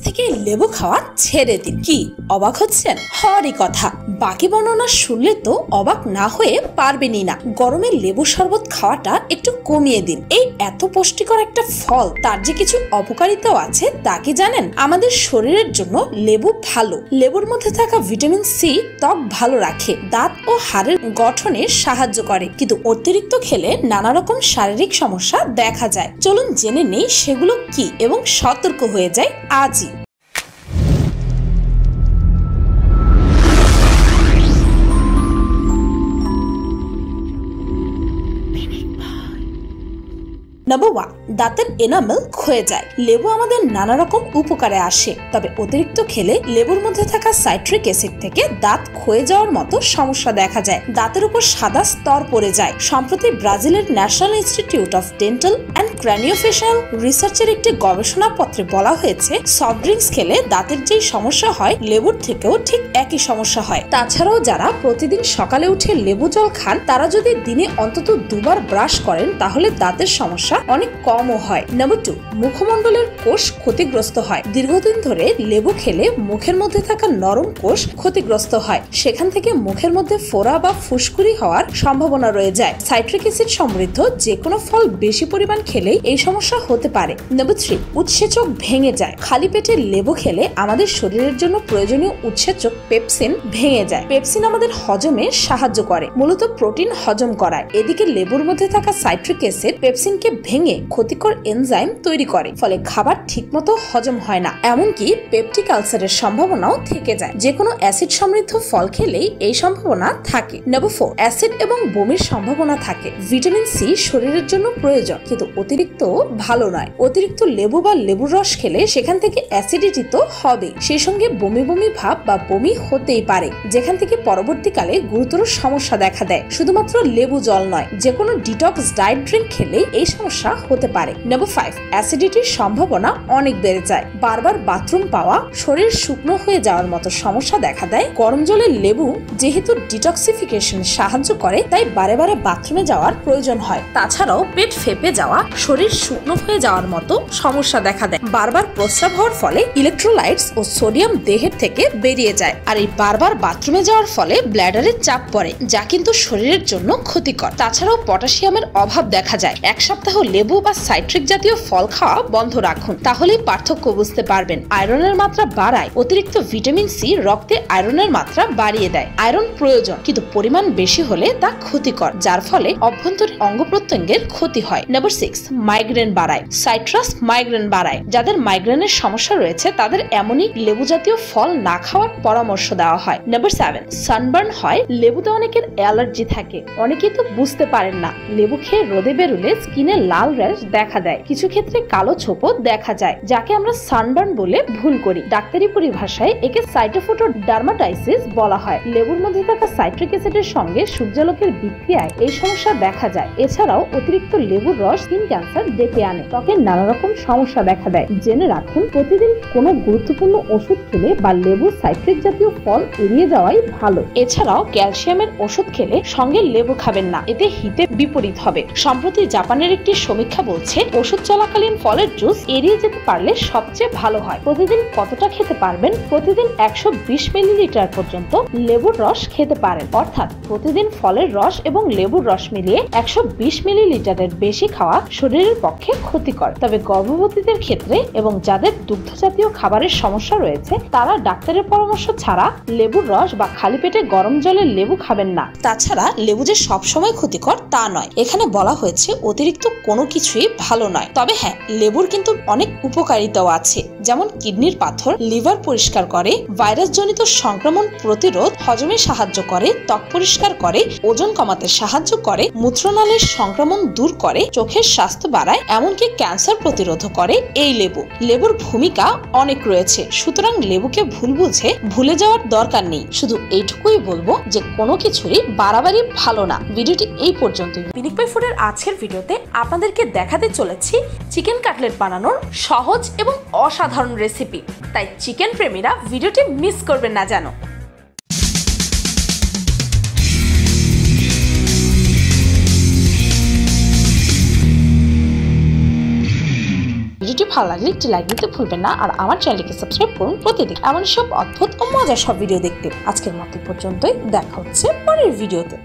থেকে লেবু খাওয়া ছেড়ে দিন। কি অবাক হচ্ছেন? হওয়ারই কথা, বাকি বর্ণনা শুনলে তো অবাক না হয়ে পারবেনই না। গরমে লেবু শরবত খাওয়াটা একটু কমিয়ে দিন। এই এত পুষ্টিকর একটা ফল, তার যে কিছু অপকারিতাও আছে তা কি জানেন? আমাদের শরীরের জন্য লেবু ভালো। লেবুর মধ্যে থাকা ভিটামিন সি ত্বক ভালো রাখে, দাঁত ও হাড়ের গঠনে সাহায্য করে, কিন্তু অতিরিক্ত খেলে নানা রকম শারীরিক সমস্যা দেখা যায়। চলুন জেনে নেই সেগুলো কি এবং সতর্ক হয়ে যায় আজই। নাম্বার 1, দাঁতের এনামেল ক্ষয়ে যায়। লেবু আমাদের নানা রকম উপকারে আসে, তবে অতিরিক্ত খেলে লেবুর মধ্যে থাকা সাইট্রিক অ্যাসিড থেকে দাঁত ক্ষয়ে যাওয়ার মতো সমস্যা দেখা যায়। দাঁতের উপর সাদা স্তর পড়ে যায়। সম্প্রতি ব্রাজিলের national institute of dental and craniofacial রিসার্চের একটি গবেষণাপত্রে বলা হয়েছে, সফট ড্রিঙ্কস খেলে দাঁতের যেই সমস্যা হয়, লেবুর থেকেও ঠিক একই সমস্যা হয়। তাছাড়াও যারা প্রতিদিন সকালে উঠে লেবু জল খান, তারা যদি দিনে অন্তত দুবার ব্রাশ করেন, তাহলে দাঁতের সমস্যা অনেক কমও হয়। নাম্বার 2, মুখমণ্ডলের কোষ ক্ষতিগ্রস্ত হয়। দীর্ঘদিন ধরে লেবু খেলে মুখের মধ্যে থাকা নরম কোষ ক্ষতিগ্রস্ত হয়, সেখান থেকে মুখের মধ্যে ফোড়া বা ফুসকুড়ি হওয়ার সম্ভাবনা রয়ে যায়। সাইট্রিক অ্যাসিড সমৃদ্ধ যে কোনো ফল বেশি পরিমাণ খেলেই এই সমস্যা হতে পারে। নাম্বার 3, উৎসেচক ভেঙে যায়। খালি পেটে লেবু খেলে আমাদের শরীরের জন্য প্রয়োজনীয় উৎসেচক পেপসিন ভেঙে যায়। পেপসিন আমাদের হজমে সাহায্য করে, মূলত প্রোটিন হজম করায়। এদিকে লেবুর মধ্যে থাকা সাইট্রিক অ্যাসিড পেপসিনকে ভেঙে ক্ষতিকর এনজাইম তৈরি করে, ফলে খাবার ঠিকমতো হজম হয় না, এমনকি পেপটিক আলসারের সম্ভাবনাও থেকে যায়। যে কোনো অ্যাসিড সমৃদ্ধ ফল খেলেই এই সম্ভাবনা থাকে। নাম্বার 4, অ্যাসিড এবং বমির সম্ভাবনা থাকে। ভিটামিন সি শরীরের জন্য প্রয়োজন, কিন্তু অতিরিক্ত ভালো নয়। অতিরিক্ত লেবু বা লেবুর রস খেলে সেখান থেকে অ্যাসিডিটি তো হবে, সেই সঙ্গে বমি বমি ভাব বা বমি হতেই পারে, যেখান থেকে পরবর্তীকালে গুরুতর সমস্যা দেখা দেয়। শুধুমাত্র লেবু জল নয়, যে কোনো ডিটক্স ডায়েট ড্রিঙ্ক খেলে এই সমস্যা হতে পারে। নাম্বার 5, অ্যাসিডিটির সম্ভাবনা অনেক বেড়ে যায়। বারবার বাথরুম পাওয়া, শরীর শুকনো হয়ে যাওয়ার মতো সমস্যা দেখা দেয়। গরম জলে লেবু যেহেতু ডিটক্সিফিকেশনে সাহায্য করে, তাই বারে বারে বাথরুমে যাওয়ার প্রয়োজন হয়। তাছাড়াও পেট ফেপে যাওয়া, শরীর শুকনো হয়ে যাওয়ার মতো সমস্যা দেখা দেয়। বারবার প্রস্রাব হওয়ার ফলে ইলেকট্রোলাইটস ও সোডিয়াম দেহের থেকে বেরিয়ে যায়, আর এই বারবার বাথরুমে যাওয়ার ফলে ব্ল্যাডারের চাপ পড়ে, যা কিন্তু শরীরের জন্য ক্ষতিকর। তাছাড়াও পটাশিয়ামের অভাব দেখা যায়। এক সপ্তাহ লেবু বা সাইট্রিক জাতীয় ফল খাওয়া বন্ধ রাখুন, তাহলেই পার্থক্য বুঝতে পারবেন। আয়রনের মাত্রা বাড়ায়। অতিরিক্ত ভিটামিন সি রক্তে আয়রনের মাত্রা বাড়িয়ে দেয়। আয়রন প্রয়োজন, কিন্তু পরিমাণ বেশি হলে তা ক্ষতিকর, যার ফলে অভ্যন্তরীণ অঙ্গ প্রত্যঙ্গের ক্ষতি হয়। নাম্বার 6, মাইগ্রেন বাড়ায়। সাইট্রাস মাইগ্রেন বাড়ায়। যাদের মাইগ্রেনের সমস্যা রয়েছে, তাদের এমনই লেবু জাতীয় ফল না খাওয়ার পরামর্শ দেওয়া হয়। নাম্বার 7, সানবার্ন হয়। লেবুতে অনেকের অ্যালার্জি থাকে। অনেকেই তো বুঝতে পারেন না, লেবু খেয়ে রোদে বেরোলে স্কিনে লাল র্যাশ দেখা দেয়, কিছু ক্ষেত্রে কালো ছোপও দেখা যায়, যাকে আমরা সানবার্ন বলে ভুল করি। ডাক্তারি পরিভাষায় একে সাইটোফোটো ডার্মাটাইসিস বলা হয়। লেবুর মধ্যে থাকা সাইট্রিক অ্যাসিডের সঙ্গে সূর্যালোকের বিক্রিয়ায় এই সমস্যা দেখা যায়। এছাড়াও অতিরিক্ত লেবুর রস স্কিন ক্যান্সার ডেকে আনে, ত্বকের নানা রকম সমস্যা দেখা দেয়। জেনে রাখুন, প্রতিদিন কোনো গুরুত্বপূর্ণ ওষুধ খেলে বা লেবু সাইট্রিক জাতীয় ফল এড়িয়ে যাওয়াই ভালো। এছাড়াও ক্যালসিয়ামের ওষুধ খেলে সঙ্গে লেবু খাবেন না, এতে হিতে বিপরীত হবে। সম্প্রতি জাপানের একটি সমীক্ষা বলছে, ওষুধ চলাকালীন ফলের জুস এড়িয়ে যেতে পারলে সবচেয়ে ভালো হয়। প্রতিদিন কতটা খেতে পারবেন? প্রতিদিন 120 মিলিলিটার পর্যন্ত লেবুর রস খেতে পারেন, অর্থাৎ প্রতিদিন ফলের রস এবং লেবুর রস মিলিয়ে 120 মিলিলিটারের বেশি খাওয়া শরীরের পক্ষে ক্ষতিকর। তবে গর্ভবতীদের ক্ষেত্রে এবং যাদের দুগ্ধ জাতীয় খাবারের সমস্যা রয়েছে, তারা ডাক্তারের পরামর্শ ছাড়া লেবুর রস বা খালি পেটে গরম জলে লেবু খাবেন না। তাছাড়া লেবু যে সবসময় ক্ষতিকর তা নয়। এখানে বলা হয়েছে অতিরিক্ত কোনো কিছুই ভালো নয়। তবে হ্যাঁ, লেবুর কিন্তু অনেক উপকারিতাও আছে, যেমন কিডনির পাথর, লিভার পরিষ্কার করে, ভাইরাস জনিত সংক্রমণ প্রতিরোধ, হজমে সাহায্য করে, ত্বক পরিষ্কার করে, ওজন কমাতে সাহায্য করে, মূত্রনালীর সংক্রমণ দূর করে, চোখের স্বাস্থ্য বাড়ায়, এমনকি ক্যান্সার প্রতিরোধ করে এই লেবু। লেবুর ভূমিকা অনেক রয়েছে, সুতরাং লেবুকে ভুল বুঝে ভুলে যাওয়ার দরকার নেই। শুধু এইটুকুই বলবো যে কোনো কিছুরই বাড়াবাড়ি ভালো না। ভিডিওটি এই পর্যন্তই। পিনিক পাই ফুডের আজকের ভিডিওতে আপনাদেরকে দেখাতে চলেছি চিকেন কাটলেট বানানোর সহজ এবং অসাধারণ রেসিপি, তাই চিকেন প্রেমীরা ভিডিওটি মিস করবেন না যেন। ভিডিওটি ভালো লাগলে একটি লাইক দিতে ভুলবেন না, আর আমার চ্যানেলকে সাবস্ক্রাইব করুন প্রতিদিন এমন সব অদ্ভুত ও মজার সব ভিডিও দেখতে। আজকের মতো পর্যন্তই, দেখা হচ্ছে পরের ভিডিওতে।